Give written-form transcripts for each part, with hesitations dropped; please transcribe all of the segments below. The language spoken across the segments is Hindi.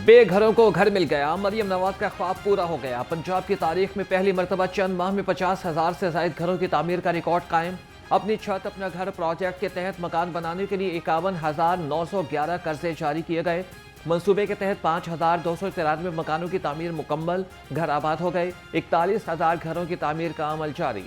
बेघरों को घर मिल गया। मरियम नवाज का ख्वाब पूरा हो गया। पंजाब की तारीख में पहली मरतबा चंद माह में 50,000 से ज्यादा घरों की तामीर का रिकॉर्ड कायम। अपनी छत अपना घर प्रोजेक्ट के तहत मकान बनाने के लिए 51,911 कर्जे जारी किए गए। मंसूबे के तहत 5,293 मकानों की तामीर मुकम्मल, घर आबाद हो गए। 41,000 घरों की तामीर का अमल जारी।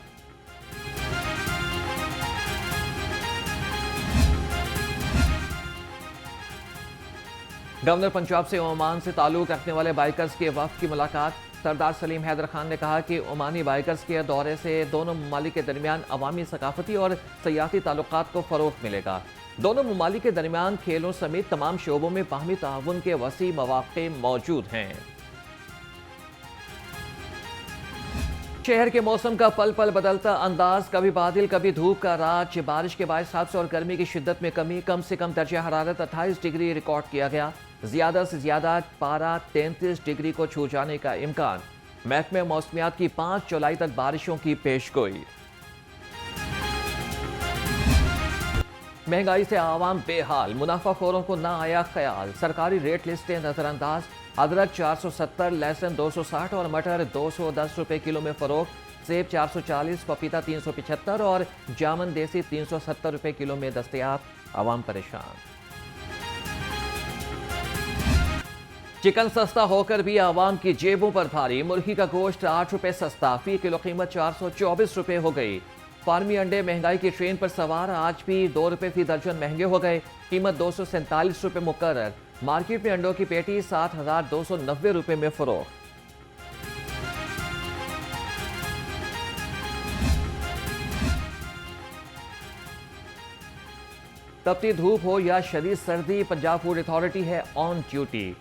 गवर्नर पंजाब से ओमान से ताल्लुक रखने वाले बाइकर्स के वफ्द की मुलाकात। सरदार सलीम हैदर खान ने कहा कि ओमानी बाइकर्स के दौरे से दोनों ममालिक के दरमियान अवामी, सकाफती और सियासी ताल्लुकात को फरोग मिलेगा। दोनों ममालिक के दरमियान खेलों समेत तमाम शोबों में बाहमी ताउन के वसी मौक़े मौजूद हैं। शहर के मौसम का पल पल बदलता अंदाज, कभी बादल कभी धूप का राज। बारिश के बायस हादसे और गर्मी की शिद्दत में कमी। कम से कम दर्जा हरारत 28 डिग्री रिकॉर्ड किया गया। ज्यादा से ज्यादा पारा 33 डिग्री को छू जाने का इम्कान। महकमे मौसमियात की 5 जुलाई तक बारिशों की पेशगोई। महंगाई से आवाम बेहाल, मुनाफाखोरों को ना आया ख्याल। सरकारी रेट लिस्टें नजरअंदाज। अदरक 470, लहसुन 260 और मटर 210 रुपए किलो में फरोख्त। सेब 440, पपीता 375 और जामन देसी 370 रुपए किलो में दस्तयाब। आवाम परेशान। चिकन सस्ता होकर भी आवाम की जेबों पर भारी। मुर्गी का गोश्त 8 रुपए सस्ता, फी किलो कीमत 424 रुपए हो गई। फार्मी अंडे महंगाई की ट्रेन पर सवार, आज भी 2 रुपए फी दर्जन महंगे हो गए। कीमत 247 रुपए मुकर्रर। मार्केट में अंडों की पेटी 7,290 रुपए में फरोख्त। तपती धूप हो या शदीद सर्दी, पंजाब फूड अथॉरिटी है ऑन ड्यूटी।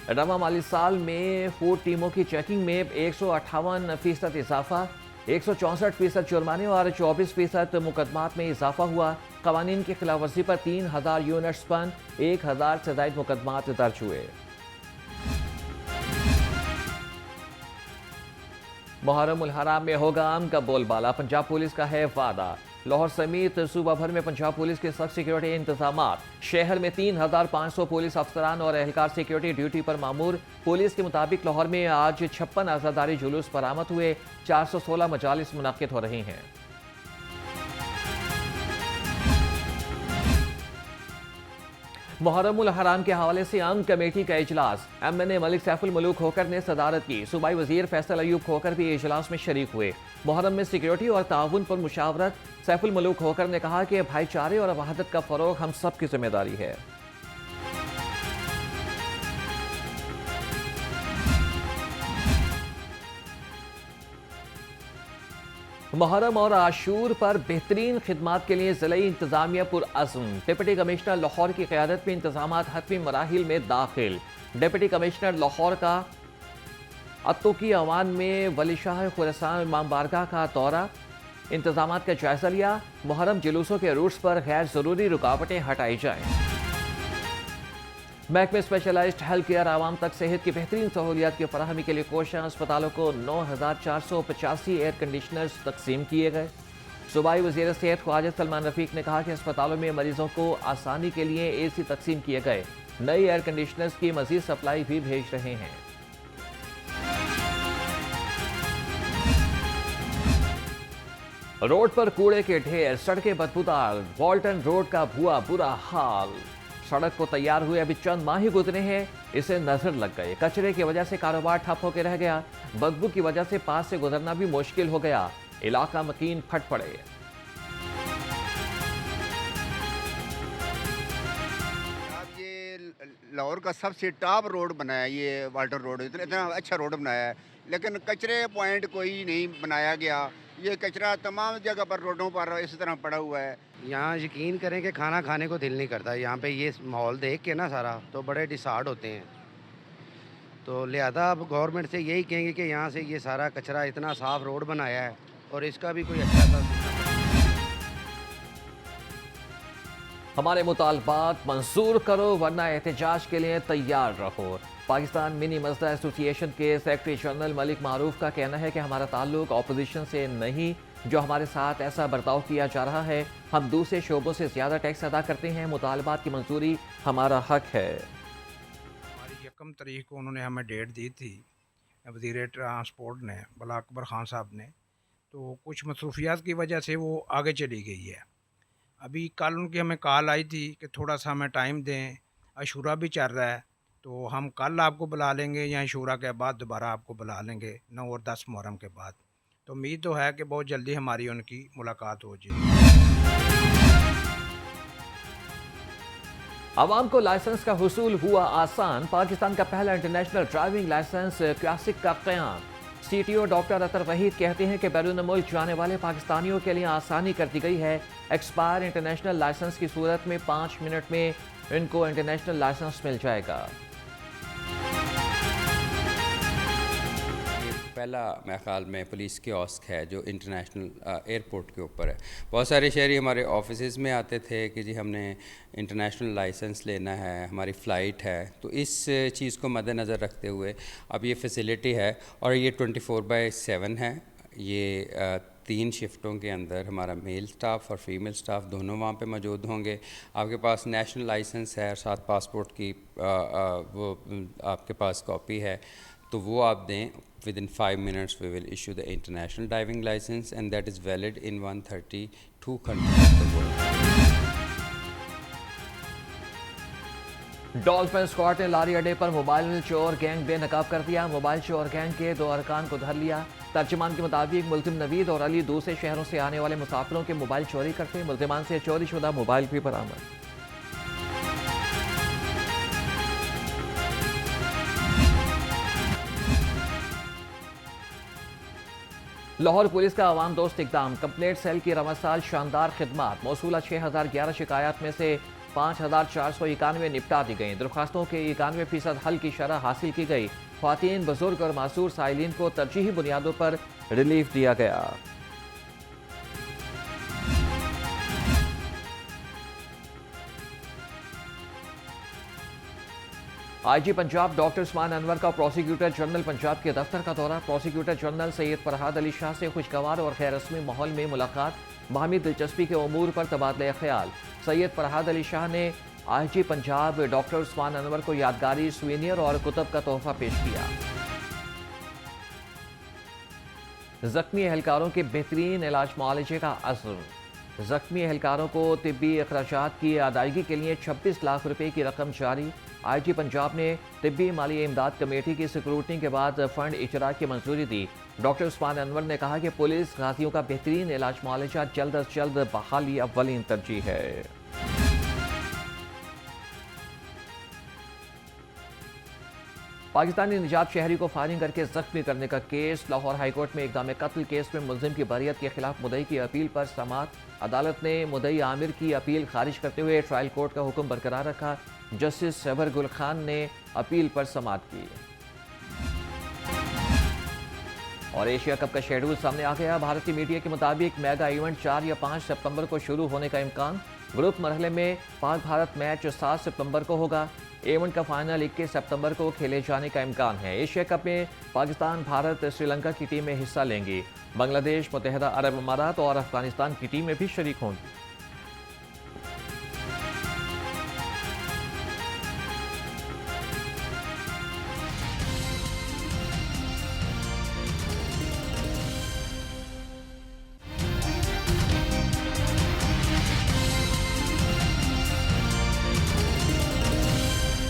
रवा माली साल में फूड टीमों की चेकिंग में 158% इजाफा, 164% जुर्माने और 24% मुकदमात में इजाफा हुआ। कवानीन की खिलाफवर्जी पर 3,000 यूनिट्स बंद, 1,000 से ज्यादा मुकदमात दर्ज हुए। मुहर्रम उल हराम में होगा अमन का बोलबाला, पंजाब पुलिस का है वादा। लाहौर समेत सूबा भर में पंजाब पुलिस के सख्त सिक्योरिटी इंतजामात। शहर में 3,500 पुलिस अफसरान और एहलकार सिक्योरिटी ड्यूटी पर मामूर। पुलिस के मुताबिक लाहौर में आज 56 आज़ादारी जुलूस बरामद हुए। 416 मजालिस मुनाकिद हो रही हैं। मुहर्रम उल हराम के हवाले से अमन कमेटी का इजलास। MNA मलिक सैफुल मलूक खोकर ने सदारत की। सूबाई वजीर फैसल अयूब खोकर भी इजलास में शरीक हुए। मुहर्रम में सिक्योरिटी और ताउन पर मुशावरत। सैफुल मलूक खोकर ने कहा कि भाईचारे और वहादत का फरोग हम सब की जिम्मेदारी है। मुहर्रम और आशूर पर बेहतरीन खिदमात के लिए ज़िला इंतजामिया पुरअज़्म। डिप्टी कमिश्नर लाहौर की क़यादत में इंतजामात हतमी मराहिल में दाखिल। डिप्टी कमिश्नर लाहौर का अत्तोकी अवान में वली शाह खुरासान इमाम बारगाह का दौरा, इंतजामात का जायजा लिया। मुहर्रम जुलूसों के रूट्स पर गैर ज़रूरी रुकावटें हटाई जाएं। महकमे स्पेशलाइज्ड हेल्थ केयर आवाम तक सेहत की बेहतरीन सहूलियात की फराहमी के लिए कोशिश। अस्पतालों को 9,485 एयर कंडीशनर्स तकसीम किए गए। सूबाई वज़ीर सेहत ख्वाजा सलमान रफीक ने कहा कि अस्पतालों में मरीजों को आसानी के लिए AC तकसीम किए गए। नई एयर कंडीशनर्स की मजीद सप्लाई भी भेज रहे हैं। रोड पर कूड़े के ढेर, सड़कें बदबूदार। वॉल्टन रोड का भुआ बुरा हाल। सड़क को तैयार हुए अभी चंद माह ही गुजरे हैं, इसे नजर लग गए। कचरे की वजह से कारोबार ठप होकर रह गया। बदबू की वजह से पास से गुजरना भी मुश्किल हो गया। इलाका मकीन फट पड़े। ये लाहौर का सबसे टॉप रोड बनाया, ये वाल्टर रोड इतना अच्छा रोड बनाया है, लेकिन कचरे पॉइंट कोई नहीं बनाया गया। ये कचरा तमाम जगह पर रोडों पर इस तरह पड़ा हुआ है। यहाँ यकीन करें कि खाना खाने को दिल नहीं करता। यहाँ पे ये माहौल देख के ना सारा तो बड़े डिसार्ड होते हैं। तो लिहाजा अब गवर्नमेंट से यही कहेंगे कि यहाँ से ये सारा कचरा, इतना साफ रोड बनाया है और इसका भी कोई अच्छा सा हमारे मुतालबात मंजूर करो वरना एहतजाज के लिए तैयार रहो। पाकिस्तान मिनी मजदा एसोसिएशन के सेक्रेटरी जनरल मलिक मारूफ का कहना है कि हमारा ताल्लुक ऑपोजिशन से नहीं, जो हमारे साथ ऐसा बर्ताव किया जा रहा है। हम दूसरे शोबों से ज्यादा टैक्स अदा करते हैं। मुतालबात की मंजूरी हमारा हक है। एकम तारीख को उन्होंने हमें डेट दी थी वज़ीर ट्रांसपोर्ट ने, बला अकबर ख़ान साहब ने, तो कुछ मसरूफियात की वजह से वो आगे चली गई है। अभी कल उनकी हमें कॉल आई थी कि थोड़ा सा हमें टाइम दें, अशूरा भी चल रहा है, तो हम कल आपको बुला लेंगे या अशूरा के बाद दोबारा आपको बुला लेंगे 9 और 10 मुहर्रम के बाद। तो उम्मीद तो है कि बहुत जल्दी हमारी उनकी मुलाकात हो जाएगी। आवाम को लाइसेंस का हुसूल हुआ आसान, पाकिस्तान का पहला इंटरनेशनल ड्राइविंग लाइसेंस क्लासिक का क़याम। CTO डॉक्टर अतर वहीद कहते हैं कि बैरून मुल्क जाने वाले पाकिस्तानियों के लिए आसानी कर दी गई है। एक्सपायर इंटरनेशनल लाइसेंस की सूरत में 5 मिनट में इनको इंटरनेशनल लाइसेंस मिल जाएगा। पहला मेरे ख्याल में पुलिस कियोस्क है जो इंटरनेशनल एयरपोर्ट के ऊपर है। बहुत सारे शहरी हमारे ऑफिसेज़ में आते थे कि जी हमने इंटरनेशनल लाइसेंस लेना है, हमारी फ़्लाइट है, तो इस चीज़ को मद्देनज़र रखते हुए अब ये फैसिलिटी है और ये 24/7 है। ये 3 शिफ्टों के अंदर हमारा मेल स्टाफ और फीमेल स्टाफ दोनों वहाँ पे मौजूद होंगे। आपके पास नेशनल लाइसेंस है, साथ पासपोर्ट की वो आपके पास कॉपी है, तो वो आप दें। Within 5 minutes we will issue the international driving license and that is valid in 132 countries of the world. Dolphin squad ने लारी अड्डे पर मोबाइल चोर गैंग बेनकाब कर दिया। मोबाइल चोर गैंग के 2 अरकान को धर लिया। तर्जुमान के मुताबिक मुल्जिम नवीद और अली दूसरे शहरों से आने वाले मुसाफिरों के मोबाइल चोरी करते। मुल्जिमान से चोरी शुदा मोबाइल भी बरामद। लाहौर पुलिस का अवाम दोस्त इकदाम, कंप्लेंट सेल की रमसाल शानदार खिदमत। मौसूला 6011 शिकायत में से 5491 निपटा दी गई। दरख्वास्तों के 91% हल की शरह हासिल की गई। ख्वातीन, बुजुर्ग और मासूर साइलिन को तरजीही बुनियादों पर रिलीफ दिया गया। IG पंजाब डॉक्टर उस्मान अनवर का प्रोसिक्यूटर जनरल पंजाब के दफ्तर का दौरा। प्रोसिक्यूटर जनरल सैयद फरहाद अली शाह से खुशगवार और गैर रस्मी माहौल में मुलाकात। बाहमी दिलचस्पी के उमूर पर तबादला ख्याल। सैयद फरहाद अली शाह ने IG पंजाब डॉक्टर उस्मान अनवर को यादगारी सुवेनियर और कुतब का तोहफा पेश किया। जख्मी एहलकारों के बेहतरीन इलाज मुआलजे का अज़्म। जख्मी एहलकारों को तिब्बी अखराजात की अदायगी के लिए 26 लाख रुपए की रकम जारी। IG पंजाब ने तिब्बी माली इमदाद कमेटी की स्क्रूटनी के बाद फंड इजरा की मंजूरी दी। डॉक्टर उस्मान अनवर ने कहा कि पुलिस गाजियों का बेहतरीन इलाज मुआलजा जल्द अज जल्द बहाली अव्वलीन तरजीह है। पाकिस्तानी निजात शहरी को फायरिंग करके जख्मी करने का केस। लाहौर हाईकोर्ट में इक़दाम कत्ल केस में मुलजिम की बरियत के खिलाफ मुद्दई की अपील पर समाअत। अदालत ने मुद्दई आमिर की अपील खारिज करते हुए ट्रायल कोर्ट का हुक्म बरकरार रखा। जस्टिस शबर गुल खान ने अपील पर समाअत की। और एशिया कप का शेड्यूल सामने आ गया। भारतीय मीडिया के मुताबिक मेगा इवेंट 4 या 5 सितंबर को शुरू होने का इम्कान। ग्रुप मरहले में पाक भारत मैच 7 सितंबर को होगा। इवेंट का फाइनल 21 सितंबर को खेले जाने का इम्कान है। एशिया कप में पाकिस्तान, भारत, श्रीलंका की टीमें हिस्सा लेंगी। बांग्लादेश, मुत्तहिदा अरब अमारात और अफगानिस्तान की टीमें भी शरीक होंगी।